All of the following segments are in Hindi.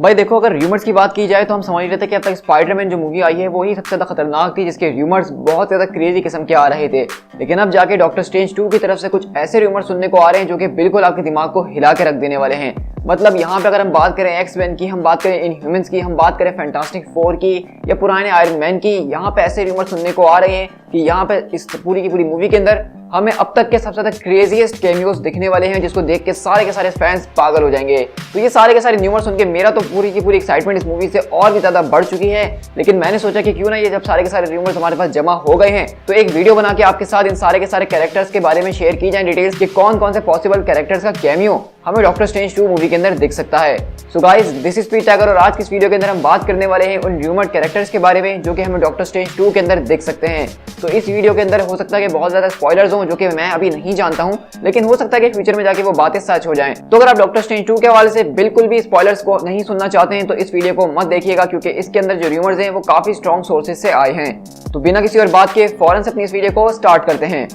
भाई देखो, अगर र्यूमर्स की बात की जाए तो हम समझ रहे थे कि अब तक स्पाइडरमैन जो मूवी आई है वो ही सबसे ज़्यादा खतरनाक थी, जिसके र्यूमर्स बहुत ज़्यादा क्रेजी किस्म के आ रहे थे। लेकिन अब जाके डॉक्टर स्ट्रेंज 2 की तरफ से कुछ ऐसे र्यूमर्स सुनने को आ रहे हैं जो कि बिल्कुल आपके दिमाग को हिला के रख देने वाले हैं। मतलब यहाँ पे अगर हम बात करें एक्स-मैन की, हम बात करें इनह्यूमन्स की, हम बात करें फैंटास्टिक फोर की या पुराने आयरन मैन की, यहाँ पे ऐसे र्यूमर्स सुनने को आ रहे हैं कि यहाँ पे इस पूरी की पूरी मूवी के अंदर हमें अब तक के सबसे ज्यादा क्रेजीएस्ट कैमियोस दिखने वाले हैं, जिसको देख के सारे फैंस पागल हो जाएंगे। तो ये सारे के सारे न्यूमर सुन के मेरा तो पूरी की पूरी एक्साइटमेंट इस मूवी से और भी ज्यादा बढ़ चुकी है। लेकिन मैंने सोचा कि क्यों ना ये जब सारे के सारे र्यूमर्स हमारे पास जमा हो गए हैं तो एक वीडियो बना के आपके साथ इन सारे के सारे कैरेक्टर्स के बारे में शेयर की जाए डिटेल्स कि कौन कौन से पॉसिबल कैरेक्टर्स का कैमियो हमें डॉक्टर स्ट्रेंज 2 मूवी के अंदर दिख सकता है। सो गाइस, दिस इज पीट टाइगर और आज की इस वीडियो के अंदर हम बात करने वाले हैं उन र्यूमर्ड कैरेक्टर्स के बारे में जो कि हमें डॉक्टर स्ट्रेंज 2 के अंदर दिख सकते हैं। तो इस वीडियो के अंदर हो सकता है कि बहुत ज्यादा स्पॉयलर्स हों जो कि मैं अभी नहीं जानता हूं, लेकिन हो सकता है कि फ्यूचर में जाके वो बातें सच हो जाएं। तो अगर आप डॉक्टर स्ट्रेंज 2 के हवाले से बिल्कुल भी स्पॉयलर्स को नहीं सुनना चाहते हैं तो इस वीडियो को मत देखिएगा, क्योंकि इसके अंदर जो र्यूमर्स हैं वो काफी स्ट्रॉन्ग सोर्सेज से आए हैं। तो बिना किसी और बात के फौरन से अपनी इस वीडियो को स्टार्ट करते हैं।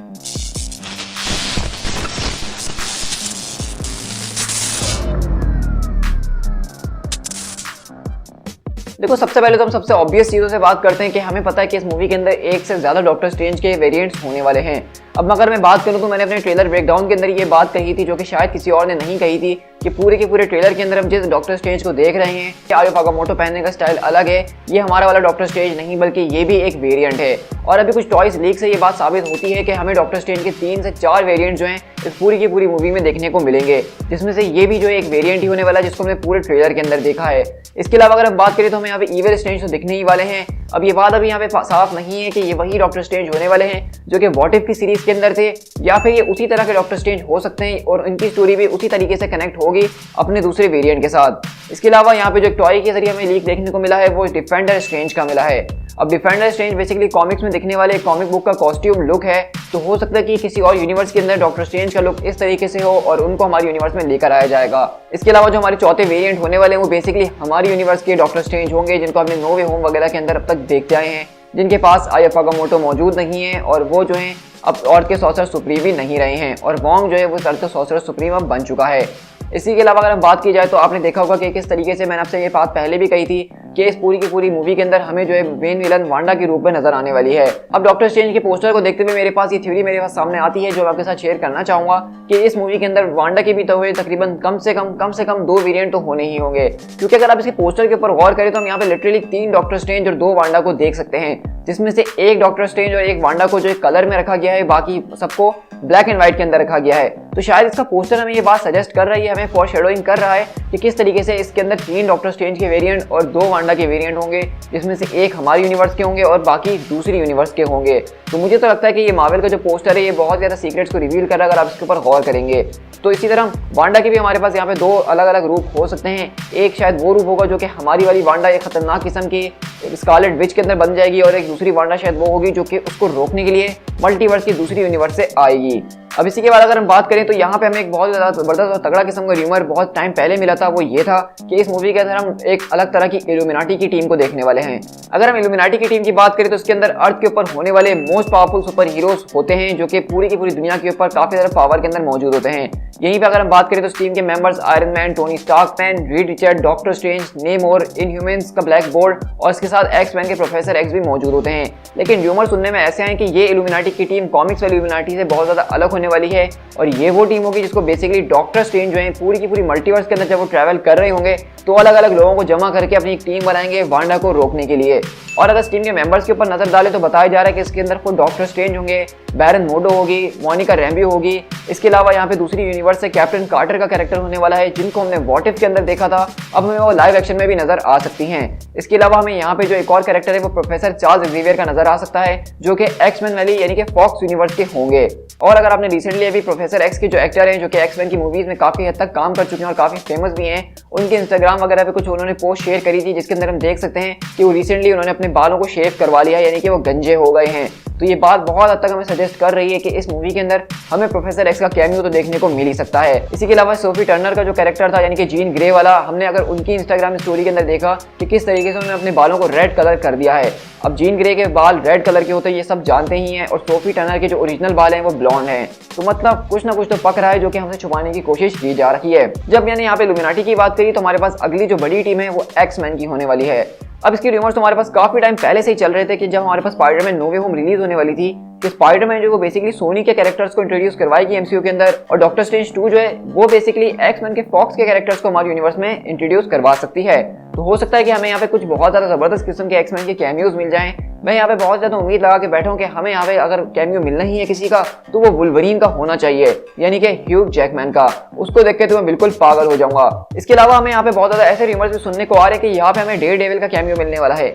देखो, सबसे पहले तो हम सबसे ऑब्वियस चीजों से बात करते हैं कि हमें पता है कि इस मूवी के अंदर एक से ज्यादा डॉक्टर स्ट्रेंज के वेरिएंट्स होने वाले हैं। अब अगर मैं बात करूं तो मैंने अपने ट्रेलर ब्रेकडाउन के अंदर ये बात कही थी जो कि शायद किसी और ने नहीं कही थी कि पूरे के पूरे ट्रेलर के अंदर हम जिस डॉक्टर स्ट्रेंज को देख रहे हैं कि आयो फाकामोटो पहनने का स्टाइल अलग है, ये हमारा वाला डॉक्टर स्ट्रेंज नहीं बल्कि ये भी एक वेरिएंट है। और अभी कुछ टॉयज लीक से ये बात साबित होती है कि हमें डॉक्टर स्ट्रेंज के 3 से 4 वेरिएंट जो हैं इस पूरी की पूरी मूवी में देखने को मिलेंगे, जिसमें से ये भी जो एक वेरिएंट ही होने वाला है जिसको हमने पूरे ट्रेलर के अंदर देखा है। इसके अलावा अगर हम बात करें तो हमें यहाँ पे इविल स्ट्रेंज तो दिखने ही वाले हैं। अब ये बात अभी यहाँ पे साफ नहीं है कि ये वही डॉक्टर स्ट्रेंज होने वाले हैं जो कि व्हाट इफ की सीरीज के अंदर थे, या फिर ये उसी तरह के डॉक्टर स्ट्रेंज हो सकते हैं और इनकी स्टोरी भी उसी तरीके से कनेक्ट होगी अपने दूसरे वेरिएंट के साथ। इसके अलावा यहाँ पे जो टॉय के जरिए हमें लीक देखने को मिला है वो डिफेंडर स्ट्रेंज का मिला है। अब डिफेंडर स्ट्रेंज बेसिकली कॉमिक्स में दिखने वाले कॉमिक बुक का कॉस्ट्यूम लुक है, तो हो सकता है कि किसी और यूनिवर्स के अंदर डॉक्टर स्ट्रेंज का लुक इस तरीके से हो और उनको हमारे यूनिवर्स में लेकर आया जाएगा। इसके अलावा जो हमारे चौथे वेरिएंट होने वाले हैं वो बेसिकली हमारे यूनिवर्स के डॉक्टर स्ट्रेंज होंगे, जिनको हमने नो वे होम वगैरह के अंदर अब तक देखते आए हैं, जिनके पास आयो फाकामोटो मौजूद नहीं है और वो जो है अब अर्थ के सॉर्सरर सुप्रीम भी नहीं रहे हैं और वोंग जो है वो अर्थ के सॉर्सरर सुप्रीम अब बन चुका है। इसी के अलावा अगर हम बात की जाए तो आपने देखा होगा कि किस तरीके से, मैंने आपसे ये बात पहले भी कही थी कि इस पूरी की पूरी मूवी के अंदर हमें जो है मेन विलन वांडा के रूप में नजर आने वाली है। अब डॉक्टर स्ट्रेंज के पोस्टर को देखते हुए मेरे पास ये थ्योरी मेरे पास सामने आती है जो आपके साथ शेयर करना चाहूंगा कि इस मूवी के अंदर वांडा के भी तो हुए तकरीबन कम से कम 2 वेरिएंट तो होने ही होंगे, क्योंकि अगर आप इसके पोस्टर के ऊपर गौर करें तो हम यहाँ पे लिटरली 3 डॉक्टर स्ट्रेंज और 2 वांडा को देख सकते हैं, जिसमें से एक डॉक्टर स्ट्रेंज और एक वांडा को जो कलर में रखा गया है, बाकी सबको ब्लैक एंड व्हाइट के अंदर रखा गया है। तो शायद इसका पोस्टर हमें ये बात सजेस्ट कर रही है, हमें फॉरशैडोइंग कर रहा है कि किस तरीके से इसके अंदर 3 डॉक्टर स्ट्रेंज के वेरिएंट और 2 वांडा के वेरिएंट होंगे, जिसमें से एक हमारे यूनिवर्स के होंगे और बाकी दूसरी यूनिवर्स के होंगे। तो मुझे तो लगता है कि ये मार्वल का जो पोस्टर है ये बहुत ज़्यादा सीक्रेट्स को रिवील कर रहा है अगर आप इसके ऊपर गौर करेंगे। तो इसी तरह वांडा के भी हमारे पास यहाँ पे 2 अलग अलग रूप हो सकते हैं। एक शायद वो रूप होगा जो कि हमारी वाली वांडा एक खतरनाक किस्म की स्कारलेट विच के अंदर बन जाएगी, और एक दूसरी वांडा शायद वो होगी जो कि उसको रोकने के लिए मल्टीवर्स की दूसरी यूनिवर्स से आएगी। अब इसी के बाद अगर हम बात करें तो यहाँ पे हमें एक बहुत ज़्यादा जबरदस्त और तगड़ा किस्म का र्यूमर बहुत टाइम पहले मिला था, वो ये था कि इस मूवी के अंदर हम एक अलग तरह की इल्यूमिनाटी की टीम को देखने वाले हैं। अगर हम इल्यूमिनाटी की टीम की बात करें तो इसके अंदर अर्थ के ऊपर होने वाले मोस्ट पावरफुल सुपर हीरोज होते हैं जो कि पूरी की पूरी दुनिया के ऊपर काफी ज्यादा पावर के अंदर मौजूद होते हैं। यहीं पे अगर हम बात करें तो इस टीम के members Iron Man, Tony Stark Man, Reed Richard, Doctor Strange, Namor, Inhumans का ब्लैक बोल्ट और इसके साथ एक्स-मैन के प्रोफेसर एक्स भी मौजूद होते हैं। लेकिन र्यूमर सुनने में ऐसे हैं कि ये इल्यूमिनाटी की टीम कॉमिक्स वाली इल्यूमिनाटी से बहुत ज्यादा अलग होने वाली है और ये वो टीम होगी जिसको बेसिकली डॉक्टर स्ट्रेंज जो है पूरी की पूरी मल्टीवर्स के अंदर जब वो ट्रैवल कर रहे होंगे तो अलग अलग लोगों को जमा करके अपनी एक टीम बनाएंगे वांडा को रोकने के लिए। और अगर इस टीम के मेंबर्स के ऊपर नजर डालें तो बताया जा रहा है कि इसके अंदर खुद डॉक्टर स्ट्रेंज होंगे, बैरन मोडो होगी, मोनिका रैम्बी होगी। इसके अलावा यहाँ पे दूसरी यूनिवर्स से कैप्टन कार्टर का कैरेक्टर होने वाला है, जिनको हमने व्हाट इफ के अंदर देखा था, अब हमें वो लाइव एक्शन में भी नजर आ सकती हैं। इसके अलावा हमें यहाँ पे जो एक और कैरेक्टर है वो प्रोफेसर चार्ल्स जेवियर का नजर आ सकता है, जो कि एक्स-मैन वाली यानी कि फॉक्स यूनिवर्स के होंगे। और अगर आपने रिसेंटली अभी प्रोफेसर एक्स के जो एक्टर हैं जो कि एक्स-मैन की मूवीज में काफी हद तक काम कर चुके हैं और काफी फेमस भी हैं, उनके इंस्टाग्राम वगैरह पे कुछ उन्होंने पोस्ट शेयर करी थी जिसके अंदर हम देख सकते हैं कि वो रिसेंटली उन्होंने अपने बालों को शेव करवा लिया, यानी कि वो गंजे हो गए हैं। तो ये बात बहुत हद तक हमें सजेस्ट कर रही है कि इस मूवी के अंदर हमें प्रोफेसर एक्स का कैमियो तो देखने को मिल ही सकता है। इसी के अलावा सोफी टर्नर का जो कैरेक्टर था यानी कि जीन ग्रे वाला, हमने अगर उनकी इंस्टाग्राम स्टोरी के अंदर देखा कि किस तरीके से उन्होंने अपने बालों को रेड कलर कर दिया है। अब जीन ग्रे के बाल रेड कलर के होते हैं ये सब जानते ही हैं, और सोफी टर्नर के जो ओरिजिनल बाल हैं वो ब्लॉन्ड हैं। तो मतलब कुछ ना कुछ तो पक रहा है जो कि हमसे छुपाने की कोशिश की जा रही है। जब मैंने यहाँ पे इल्यूमिनाटी की बात करी तो हमारे पास अगली जो बड़ी टीम है वो एक्स-मैन की होने वाली है। अब इसकी रूमर्स तो हमारे पास काफी टाइम पहले से ही चल रहे थे कि जब हमारे पास स्पाइडरमैन नो वे होम रिलीज होने वाली थी कि स्पाइडरमैन जो वो बेसिकली सोनी के कैरेक्टर्स को इंट्रोड्यूस करवाएगी एमसीयू के अंदर, और डॉक्टर स्ट्रेंज 2 जो है वो बेसिकली एक्स-मैन के फॉक्स के कैरेक्टर्स को हमारे यूनिवर्स में इंट्रोड्यूस करवा सकती है। तो हो सकता है कि हमें यहाँ पे कुछ बहुत ज्यादा जबरदस्त किस्म के एक्स-मैन के कैमियोज मिल जाएं। मैं यहाँ पे बहुत ज्यादा उम्मीद लगा के बैठा हूँ कि हमें यहाँ पे अगर कैमियो मिलना ही है किसी का तो वो वुल्वरीन का होना चाहिए, यानी कि ह्यू जैकमैन का। उसको देख के तो मैं बिल्कुल पागल हो जाऊंगा। इसके अलावा हमें यहाँ पे बहुत ज्यादा ऐसे रूमर्स भी सुनने को आ रहे हैं कि यहाँ पे हमें डेयरडेविल का कैमियो मिलने वाला है।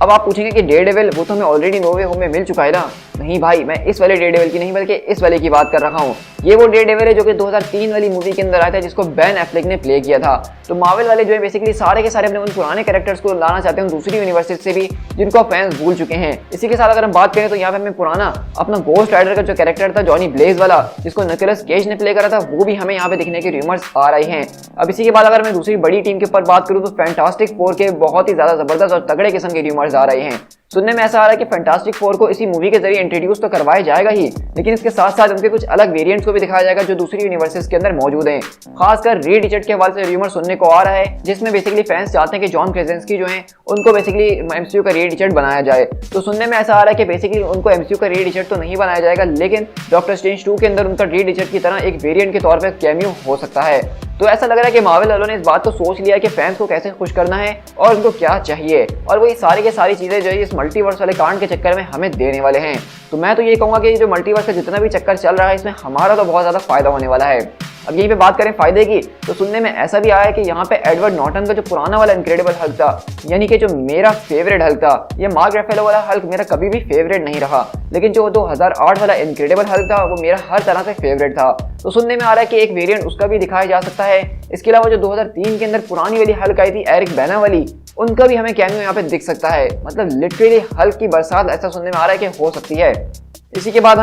अब आप पूछेंगे कि डेयरडेविल वो तो हमें ऑलरेडी नो वे होम में मिल चुका है ना। नहीं भाई, मैं इस वाले डेयरडेविल की नहीं बल्कि इस वाले की बात कर रहा हूँ। ये वो डेयरडेविल है जो कि 2003 वाली मूवी के अंदर आया था जिसको बेन एफ्लेक ने प्ले किया था। तो मार्वल वाले जो है बेसिकली सारे के सारे अपने उन पुराने कैरेक्टर्स को लाना चाहते हैं दूसरी यूनिवर्सिटी से भी जिनको फैंस भूल चुके हैं। इसी के साथ अगर हम बात करें तो यहाँ पे हमें पुराना अपना गोस्ट राइडर का जो कैरेक्टर था जॉनी ब्लेज वाला जिसको निकोलस केज ने प्ले करा था वो भी हमें यहाँ पे दिखने के रूमर्स आ रही हैं। अब इसी के बाद अगर मैं दूसरी बड़ी टीम के ऊपर बात करूँ तो फैंटास्टिक फोर के बहुत ही ज्यादा जबरदस्त और तगड़े किस्म के रूमर्स आ रहे हैं। सुनने में ऐसा आ रहा है कि फैंटास्टिक फोर को इसी मूवी के जरिए इंट्रोड्यूस तो करवाया जाएगा ही, लेकिन इसके साथ साथ उनके कुछ अलग वेरिएंट्स को भी दिखाया जाएगा जो दूसरी यूनिवर्सिटीज के अंदर मौजूद हैं। खासकर रीड रिचर्ड के हवाले से रूमर सुनने को आ रहा है जिसमें बेसिकली फैंस चाहते हैं कि जॉन क्रेजेंस्की जो हैं उनको बेसिकली एमसीयू का रीड रिचर्ड बनाया जाए। तो सुनने में ऐसा आ रहा है कि बेसिकली उनको एमसीयू का रीड रिचर्ड तो नहीं बनाया जाएगा, लेकिन डॉक्टर स्ट्रेंज 2 के अंदर उनका रीड रिचर्ड की तरह एक वेरिएंट के तौर पर कैमियो हो सकता है। तो ऐसा लग रहा है कि मार्वल वालों ने इस बात को सोच लिया है कि फैंस को कैसे खुश करना है और उनको क्या चाहिए, और वो ये सारी के सारी चीजें जो है इस मल्टीवर्स वाले कांड के चक्कर में हमें देने वाले हैं। तो मैं तो ये कहूंगा कि जो मल्टीवर्स का जितना भी चक्कर चल रहा है इसमें हमारा तो बहुत ज्यादा फायदा होने वाला है। अब यहीं पे बात करें फायदे की तो सुनने में ऐसा भी आया है कि यहाँ पे एडवर्ड नॉर्टन का जो पुराना वाला इनक्रेडिबल हल्क था, यानी कि जो मेरा फेवरेट हल्क था, ये मार्क रफेलो वाला हल्क मेरा कभी भी फेवरेट नहीं रहा, लेकिन जो 2008 वाला इनक्रेडिबल हल्क था वो मेरा हर तरह से फेवरेट था। तो सुनने में आ रहा है कि एक वेरिएंट उसका भी दिखाया जा सकता है। इसके अलावा जो 2003 के अंदर पुरानी वाली हल्क आई थी एरिक बैना वाली, उनका भी हमें कैमियो यहाँ पे दिख सकता है। मतलब लिटरली हल्क की बरसात ऐसा सुनने में आ रहा है कि हो सकती है। इसी के बाद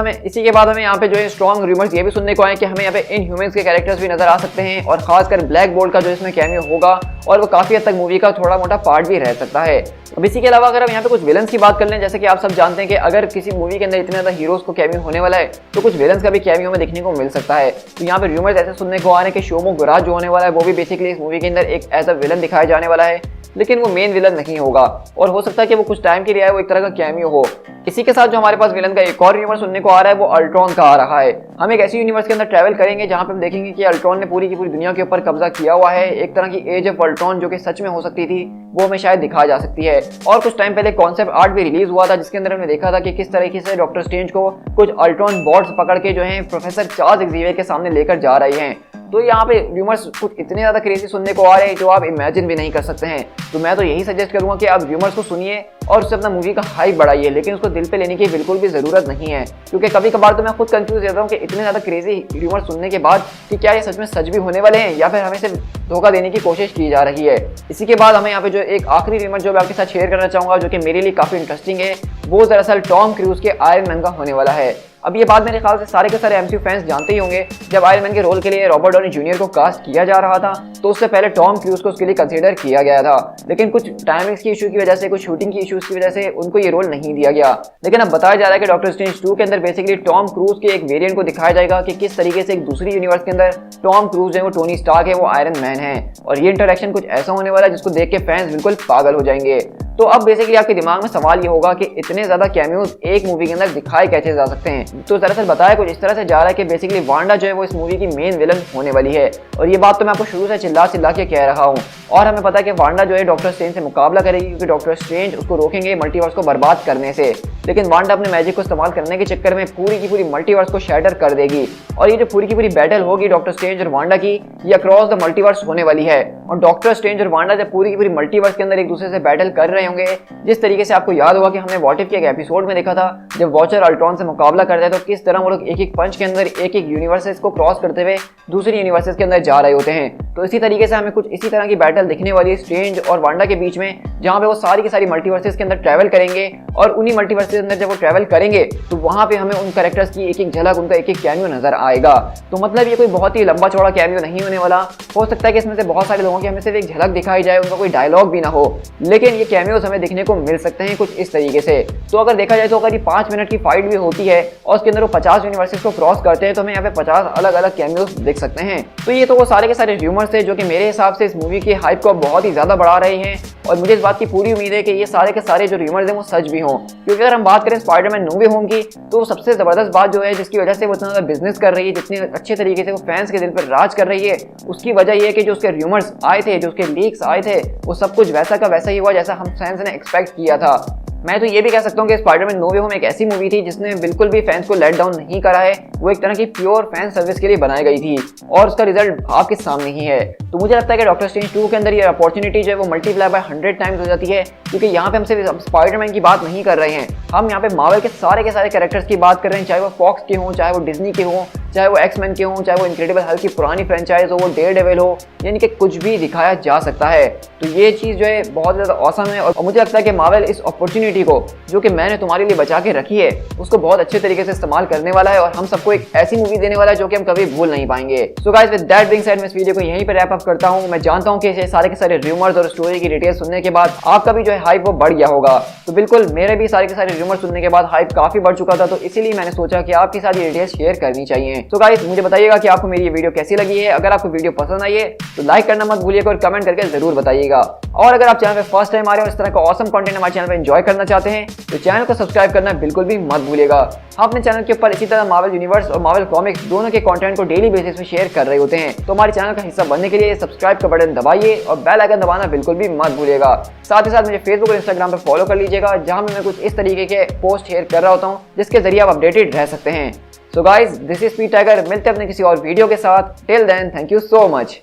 हमें यहाँ पे जो है स्ट्रॉन्ग रूमर्स ये भी सुनने को आए कि हमें यहाँ पे इन ह्यूमंस के कैरेक्टर्स भी नजर आ सकते हैं, और खासकर ब्लैक बोल्ट का जो इसमें कैमियो होगा और वो काफी हद तक मूवी का थोड़ा मोटा पार्ट भी रह सकता है। अब इसी के अलावा अगर हम यहाँ पे कुछ विलन्स की बात कर लें, जैसे कि आप सब जानते हैं कि अगर किसी मूवी के अंदर इतने ज्यादा हीरोज को कैमियो होने वाला है तो कुछ विलन्स का भी कैमियो में देखने को मिल सकता है। तो यहाँ पे रूमर्स ऐसे सुनने को आ रहे हैं कि शोमो गुराज जो होने वाला है वो भी बेसिकली इस मूवी के अंदर एक एज अ विलन दिखाया जाने वाला है, लेकिन वो मेन विलन नहीं होगा और हो सकता है कि वो कुछ टाइम के लिए आए, वो एक तरह का कैमियो हो। इसी के साथ जो हमारे पास विलन का एक और यूनिवर्स सुनने को आ रहा है वो अल्ट्रॉन का आ रहा है। हम एक ऐसी यूनिवर्स के अंदर ट्रैवल करेंगे जहां पे हम देखेंगे कि अल्ट्रॉन ने पूरी की पूरी दुनिया के ऊपर कब्जा किया हुआ है। एक तरह की एज ऑफ अल्ट्रॉन जो कि सच में हो सकती थी वो हमें शायद दिखा जा सकती है। और कुछ टाइम पहले कॉन्सेप्ट आर्ट भी रिलीज हुआ था जिसके अंदर हमने देखा था कि किस तरीके से डॉक्टर स्ट्रेंज को कुछ अल्ट्रॉन बॉट्स पकड़ के जो है प्रोफेसर चार्ल्स एक्जेवियर के सामने लेकर जा रही हैं। तो यहाँ पे रूमर्स कुछ इतने ज़्यादा क्रेजी सुनने को आ रहे हैं जो आप इमेजिन भी नहीं कर सकते हैं। तो मैं तो यही सजेस्ट करूँगा कि आप रूमर्स को सुनिए और उससे अपना मूवी का हाइप बढ़ाइए, लेकिन उसको दिल पे लेने की बिल्कुल भी ज़रूरत नहीं है, क्योंकि कभी कभार तो मैं खुद कंफ्यूज रहता हूँ कि इतने ज़्यादा क्रेजी रूमर्स सुनने के बाद कि क्या ये सच में सच भी होने वाले हैं या फिर हमें सिर्फ धोखा देने की कोशिश की जा रही है। इसी के बाद हमें यहाँ पे जो एक आखिरी रूमर जो मैं आपके साथ शेयर करना चाहूँगा जो कि मेरे लिए काफ़ी इंटरेस्टिंग है, वो दरअसल टॉम क्रूज के आयरन मैन का होने वाला है। अब ये बात मेरे ख्याल से सारे के सारे एमसीयू फैंस जानते ही होंगे। जब आयरन मैन के रोल के लिए रॉबर्ट डॉनी जूनियर को कास्ट किया जा रहा था तो उससे पहले टॉम क्रूज को उसके लिए कंसीडर किया गया था, लेकिन कुछ टाइमिंग्स की इशू की वजह से, कुछ शूटिंग की इश्यूज की वजह से उनको ये रोल नहीं दिया गया। लेकिन अब बताया जा रहा है कि डॉक्टर स्ट्रेंज 2 के अंदर बेसिकली टॉम क्रूज के एक वेरिएंट को दिखाया जाएगा कि किस तरीके से एक दूसरी यूनिवर्स के अंदर टॉम क्रूज है वो टोनी स्टार्क है वो आयरन मैन है, और ये इंटरेक्शन कुछ ऐसा होने वाला है जिसको देख के फैंस बिल्कुल पागल हो जाएंगे। तो अब बेसिकली आपके दिमाग में सवाल ये होगा कि इतने ज्यादा कैमियोज एक मूवी के अंदर दिखाए कैसे जा सकते हैं। तो दरअसल बताया कुछ इस तरह से जा रहा है कि बेसिकली वांडा जो है वो इस मूवी की मेन विलन होने वाली है, और ये बात तो मैं आपको शुरू से चिल्ला चिल्ला के कह रहा हूँ। और हमें पता है कि वांडा जो है डॉक्टर स्ट्रेंज से मुकाबला करेगी क्योंकि डॉक्टर स्ट्रेंज उसको रोकेंगे मल्टीवर्स को बर्बाद करने से, लेकिन वांडा अपने मैजिक को इस्तेमाल करने के चक्कर में पूरी की पूरी मल्टीवर्स को शैटर कर देगी। और ये जो पूरी की पूरी बैटल होगी डॉक्टर स्ट्रेंज और वांडा की, ये अक्रॉस द मल्टीवर्स होने वाली है। और डॉक्टर स्ट्रेंज और वांडा जब पूरी की पूरी मल्टीवर्स के अंदर एक दूसरे से बैटल कर रहे होंगे, जिस तरीके से आपको याद होगा कि हमने व्हाट इफ के एक एपिसोड में देखा था जब वॉचर अल्ट्रॉन से मुकाबला करता है तो किस तरह वो लोग एक एक पंच के अंदर एक एक यूनिवर्सेस को क्रॉस करते हुए दूसरी यूनिवर्सेस के अंदर जा रहे होते हैं। तो इसी तरीके से हमें कुछ इसी तरह की बैटल दिखने वाली है स्ट्रेंज और वांडा के बीच में, जहाँ पे वो सारी की सारी मल्टीवर्सेस के अंदर ट्रैवल करेंगे और उन्हीं मल्टीवर्सेस के अंदर जब वो ट्रैवल करेंगे तो वहाँ पे हमें उन कैरेक्टर्स की एक एक झलक, उनका एक एक कैमियो नजर आएगा। तो मतलब ये कोई बहुत ही लंबा चौड़ा कैमियो नहीं होने वाला। हो सकता है कि इसमें से बहुत सारे लोगों की हमें सिर्फ एक झलक दिखाई जाए, उनका कोई डायलॉग भी ना हो, लेकिन ये कैमियोज हमें देखने को मिल सकते हैं कुछ इस तरीके से। तो अगर देखा जाए तो अगर ये 5 मिनट की फाइट भी होती है और उसके अंदर वो 50 यूनिवर्सेस को क्रॉस करते हैं तो हमें यहाँ पे 50 अलग अलग कैमियोज देख सकते हैं। तो ये तो वो सारे के सारे र्यूमर्स थे जो कि मेरे हिसाब से इस मूवी की हाइप को बहुत ही ज्यादा बढ़ा रहे हैं, और मुझे इस बात की पूरी उम्मीद है कि ये सारे के सारे जो र्यूमर्स हैं वो सच भी हों। क्योंकि अगर हम बात करें स्पाइडरमैन नो वे होम की, तो सबसे जबरदस्त बात जो है जिसकी वजह से वो इतना ज्यादा बिजनेस कर रही है, जितने अच्छे तरीके से वो फैंस के दिल पर राज कर रही है, उसकी वजह ये है कि जो उसके र्यूमर्स आए थे, जो उसके लीक्स आए थे, वो सब कुछ वैसा का वैसा ही हुआ जैसा हम फैंस ने एक्सपेक्ट किया था। मैं तो ये भी कह सकता हूँ कि स्पाइडरमैन नो वे होम एक ऐसी मूवी थी जिसने बिल्कुल भी फैंस को लेट डाउन नहीं करा है। वो एक तरह की प्योर फैन सर्विस के लिए बनाई गई थी और उसका रिजल्ट आपके सामने ही है। तो मुझे लगता है कि डॉक्टर स्ट्रेंज 2 के अंदर ये अपॉर्चुनिटी जो है वो मल्टीप्लाई बाय 100 टाइम्स हो जाती है, क्योंकि यहाँ पे हम सिर्फ स्पाइडरमैन की बात नहीं कर रहे हैं, हम यहाँ पे मार्वल के सारे कैरेक्टर्स की बात कर रहे हैं, चाहे वो फॉक्स के हों, चाहे वो डिज्नी के हों, चाहे वो एक्समैन के हों, चाहे वो इनक्रेडिबल हल्क की पुरानी फ्रेंचाइज हो, वो डेयरडेविल हो, यानी कि कुछ भी दिखाया जा सकता है। तो ये चीज़ जो है बहुत ज़्यादा औसम है और मुझे लगता है कि मार्वल इस अपॉर्चुनिटी को जो कि मैंने तुम्हारे लिए बचा के रखी है उसको बहुत अच्छे तरीके से इस्तेमाल करने वाला है और हम सबको एक ऐसी मूवी देने वाला है जो कि हम कभी भूल नहीं पाएंगे। So guys, with that being said मैं इस वीडियो को यहीं पर रैप अप करता हूं। मैं जानता हूं कि ये सारे के सारे र्यूमर्स और स्टोरी की डिटेल्स सुनने के बाद आपका भी जो है हाइप वो बढ़ गया होगा। तो बिल्कुल मेरे भी सारे के सारे र्यूमर्स सुनने के बाद हाइप काफी बढ़ चुका था, तो इसीलिए मैंने सोचा कि आपके साथ ये डिटेल्स शेयर करनी चाहिए। तो गाइस, मुझे बताइएगा कि आपको मेरी ये वीडियो कैसी लगी है। अगर आपको वीडियो पसंद आई है तो लाइक करना मत भूलिएगा और कमेंट करके जरूर बताइएगा। और अगर आप चैनल पे फर्स्ट टाइम आ रहे हो, इस तरह का ऑसम कंटेंट हमारे चैनल पे एंजॉय करना चाहते हैं तो चैनल को सब्सक्राइब करना बिल्कुल भी मत भूलिएगा। हम अपने चैनल के ऊपर इसी तरह मार्वल यूनिवर्स और मार्वल कॉमिक्स दोनों के कंटेंट को डेली बेसिस पे शेयर कर रहे होते हैं। तो हमारे चैनल का हिस्सा बनने के लिए सब्सक्राइब का बटन दबाइए और बेल आइकन दबाना बिल्कुल भी मत भूलिएगा। साथ ही साथ मुझे फेसबुक और इंस्टाग्राम पर फॉलो कर लीजिएगा, जहां मैं कुछ इस तरीके के पोस्ट शेयर कर रहा होता हूं जिसके जरिए आप अपडेटेड रह सकते हैं। So guys, this is speed tiger. मिलते हैं अपने किसी और वीडियो के साथ। Till then, thank you so much.